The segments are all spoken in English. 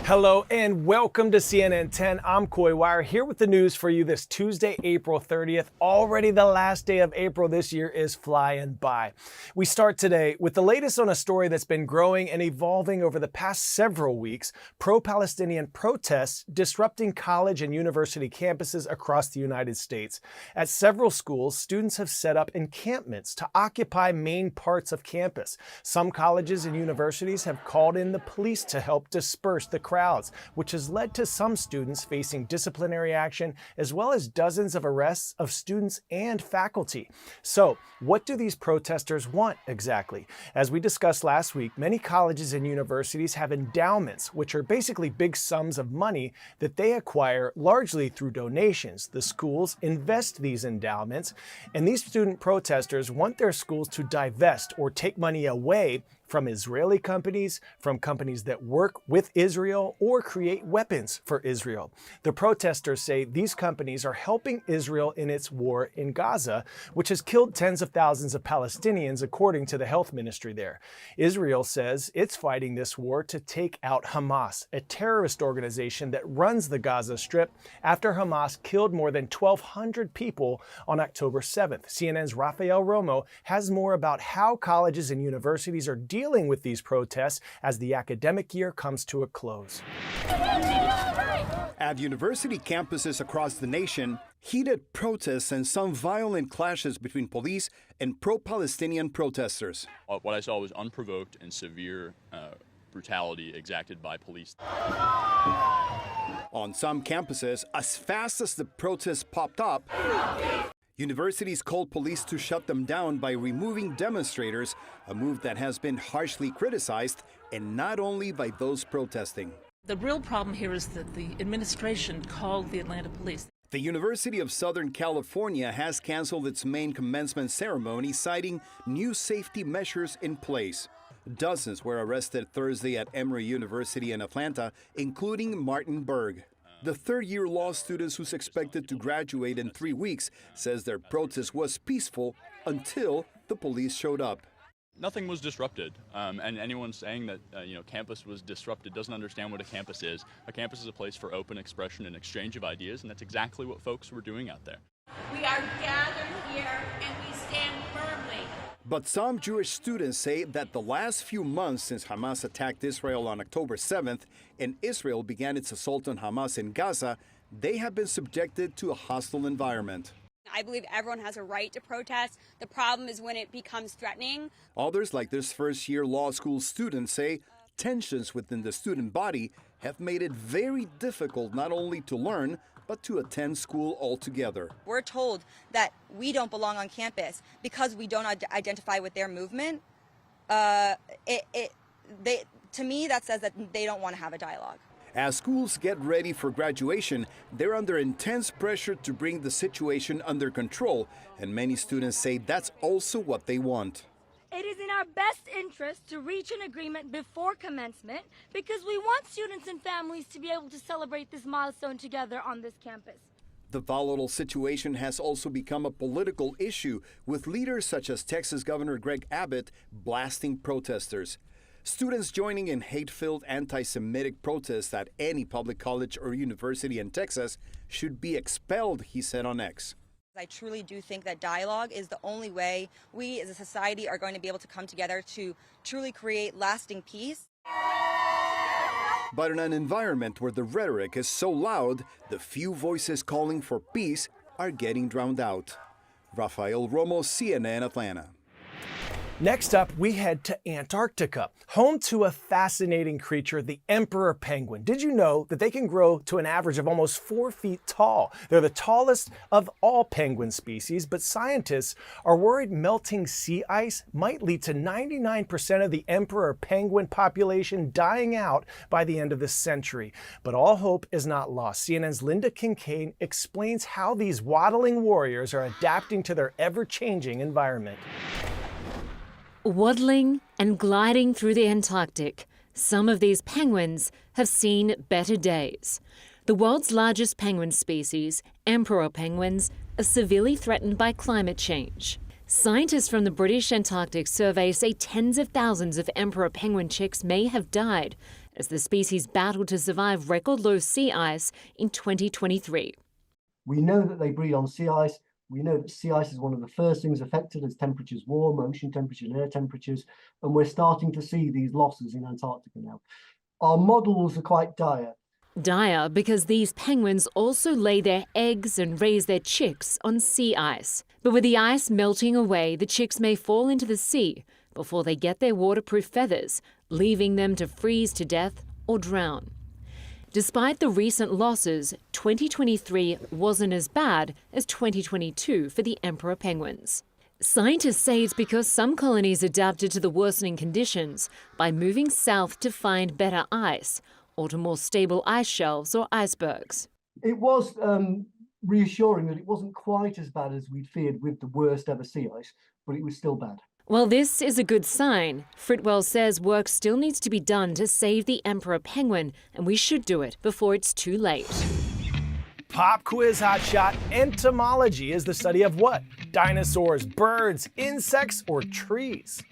Hello and welcome to CNN 10. I'm Coy Wire here with the news for you this Tuesday, April 30th. Already the last day of April this year is flying by. We start today with the latest on a story that's been growing and evolving over the past several weeks: pro-Palestinian protests disrupting college and university campuses across the United States. At several schools, students have set up encampments to occupy main parts of campus. Some colleges and universities have called in the police to help disperse the crowds, which has led to some students facing disciplinary action, as well as dozens of arrests of students and faculty. So, what do these protesters want exactly? As we discussed last week, many colleges and universities have endowments, which are basically big sums of money that they acquire largely through donations. The schools invest these endowments, and these student protesters want their schools to divest or take money away from Israeli companies, from companies that work with Israel or create weapons for Israel. The protesters say these companies are helping Israel in its war in Gaza, which has killed tens of thousands of Palestinians, according to the health ministry there. Israel says it's fighting this war to take out Hamas, a terrorist organization that runs the Gaza Strip, after Hamas killed more than 1,200 people on October 7th. CNN's Rafael Romo has more about how colleges and universities are dealing with these protests as the academic year comes to a close. At university campuses across the nation, heated protests and some violent clashes between police and pro-Palestinian protesters. What I saw was unprovoked and severe brutality exacted by police. On some campuses, as fast as the protests popped up, universities called police to shut them down by removing demonstrators, a move that has been harshly criticized, and not only by those protesting. The real problem here is that the administration called the Atlanta police. The University of Southern California has canceled its main commencement ceremony, citing new safety measures in place. Dozens were arrested Thursday at Emory University in Atlanta, including Martin Berg. The third-year law student, who's expected to graduate in 3 weeks, says their protest was peaceful until the police showed up. Nothing was disrupted, and anyone saying that campus was disrupted doesn't understand what a campus is. A campus is a place for open expression and exchange of ideas, and that's exactly what folks were doing out there. We are gathered here and we stand firmly. But some Jewish students say that the last few months since Hamas attacked Israel on October 7th and Israel began its assault on Hamas in Gaza, they have been subjected to a hostile environment. I believe everyone has a right to protest. The problem is when it becomes threatening. Others, like this first-year law school student, say tensions within the student body have made it very difficult not only to learn, but to attend school altogether. We're told that we don't belong on campus because we don't identify with their movement. To me, that says that they don't want to have a dialogue. As schools get ready for graduation, they're under intense pressure to bring the situation under control, and many students say that's also what they want. It is in our best interest to reach an agreement before commencement because we want students and families to be able to celebrate this milestone together on this campus. The volatile situation has also become a political issue, with leaders such as Texas Governor Greg Abbott blasting protesters. Students joining in hate-filled anti-Semitic protests at any public college or university in Texas should be expelled, he said on X. I truly do think that dialogue is the only way we as a society are going to be able to come together to truly create lasting peace. But in an environment where the rhetoric is so loud, the few voices calling for peace are getting drowned out. Rafael Romo, CNN, Atlanta. Next up, we head to Antarctica, home to a fascinating creature, the emperor penguin. Did you know that they can grow to an average of almost 4 feet tall? They're the tallest of all penguin species, but scientists are worried melting sea ice might lead to 99% of the emperor penguin population dying out by the end of this century. But all hope is not lost. CNN's Linda Kincaid explains how these waddling warriors are adapting to their ever-changing environment. Waddling and gliding through the Antarctic, some of these penguins have seen better days. The world's largest penguin species, emperor penguins, are severely threatened by climate change. Scientists from the British Antarctic Survey say tens of thousands of emperor penguin chicks may have died as the species battled to survive record low sea ice in 2023. We know that they breed on sea ice. We know that sea ice is one of the first things affected as temperatures warm, ocean temperatures and air temperatures, and we're starting to see these losses in Antarctica now. Our models are quite dire. Dire because these penguins also lay their eggs and raise their chicks on sea ice. But with the ice melting away, the chicks may fall into the sea before they get their waterproof feathers, leaving them to freeze to death or drown. Despite the recent losses, 2023 wasn't as bad as 2022 for the emperor penguins. Scientists say it's because some colonies adapted to the worsening conditions by moving south to find better ice or to more stable ice shelves or icebergs. It was reassuring that it wasn't quite as bad as we'd feared with the worst ever sea ice, but it was still bad. Well, this is a good sign. Fritwell says work still needs to be done to save the emperor penguin, and we should do it before it's too late. Pop quiz hotshot. Entomology is the study of what? Dinosaurs, birds, insects, or trees?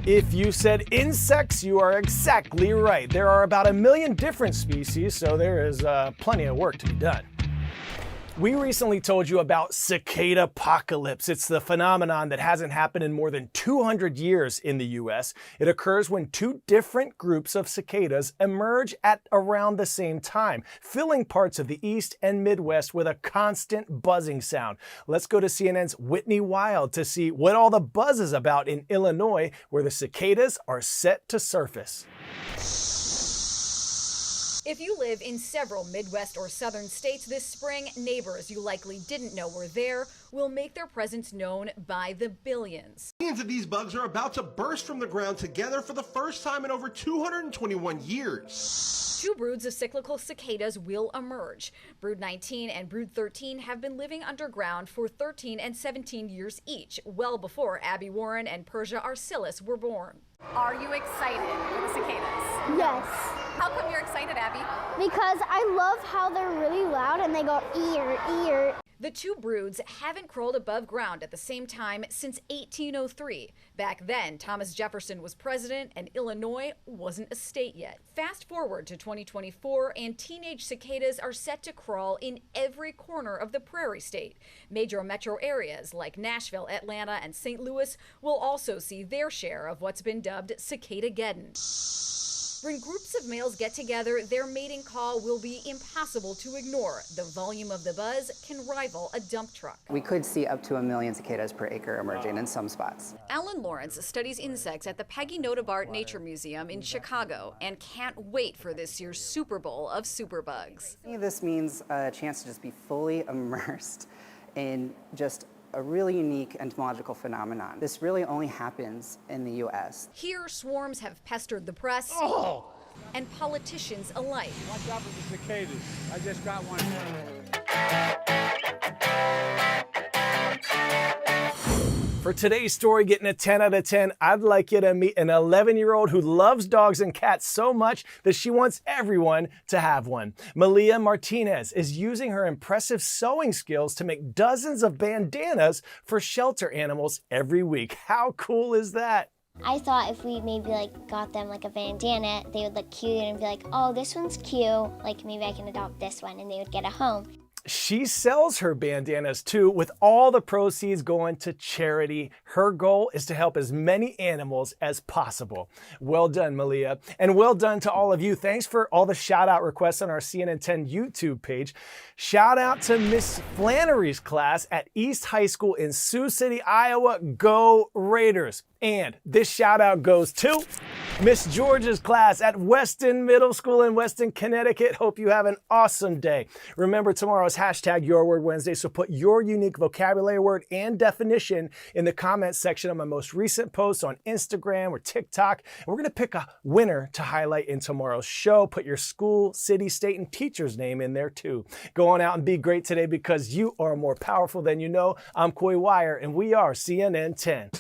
If you said insects, you are exactly right. There are about 1 million different species, so there is plenty of work to be done. We recently told you about cicada apocalypse. It's the phenomenon that hasn't happened in more than 200 years in the US. It occurs when two different groups of cicadas emerge at around the same time, filling parts of the East and Midwest with a constant buzzing sound. Let's go to CNN's Whitney Wild to see what all the buzz is about in Illinois, where the cicadas are set to surface. If you live in several Midwest or Southern states this spring, neighbors you likely didn't know were there will make their presence known by the billions. Millions of these bugs are about to burst from the ground together for the first time in over 221 years. Two broods of cyclical cicadas will emerge. Brood 19 and Brood 13 have been living underground for 13 and 17 years each, well before Abby Warren and Persia Arcillus were born. Are you excited for the cicadas? Yes. How come you're excited, Abby? Because I love how they're really loud and they go ear, ear. The two broods haven't crawled above ground at the same time since 1803. Back then, Thomas Jefferson was president and Illinois wasn't a state yet. Fast forward to 2024 and teenage cicadas are set to crawl in every corner of the prairie state. Major metro areas like Nashville, Atlanta, and St. Louis will also see their share of what's been dubbed Cicada-geddon. When groups of males get together, their mating call will be impossible to ignore. The volume of the buzz can rival a dump truck. We could see up to 1 million cicadas per acre emerging in some spots. Alan Lawrence studies insects at the Peggy Notabart Nature Museum in Chicago and can't wait for this year's Super Bowl of superbugs. This means a chance to just be fully immersed in just a really unique entomological phenomenon. This really only happens in the US. Here, swarms have pestered the press and politicians alike. Watch out for the cicadas. I just got one. For today's story, getting a 10 out of 10, I'd like you to meet an 11-year-old who loves dogs and cats so much that she wants everyone to have one. Malia Martinez is using her impressive sewing skills to make dozens of bandanas for shelter animals every week. How cool is that? I thought if we maybe got them a bandana, they would look cute and be like, oh, this one's cute. Maybe I can adopt this one, and they would get a home. She sells her bandanas too, with all the proceeds going to charity. Her goal is to help as many animals as possible. Well done, Malia. And well done to all of you. Thanks for all the shout out requests on our CNN 10 YouTube page. Shout out to Miss Flannery's class at East High School in Sioux City, Iowa. Go Raiders. And this shout out goes to Miss George's class at Weston Middle School in Weston, Connecticut. Hope you have an awesome day. Remember, tomorrow is #YourWordWednesday, so put your unique vocabulary word and definition in the comments section of my most recent posts on Instagram or TikTok. And we're going to pick a winner to highlight in tomorrow's show. Put your school, city, state, and teacher's name in there too. Go on out and be great today because you are more powerful than you know. I'm Coy Wire, and we are CNN 10.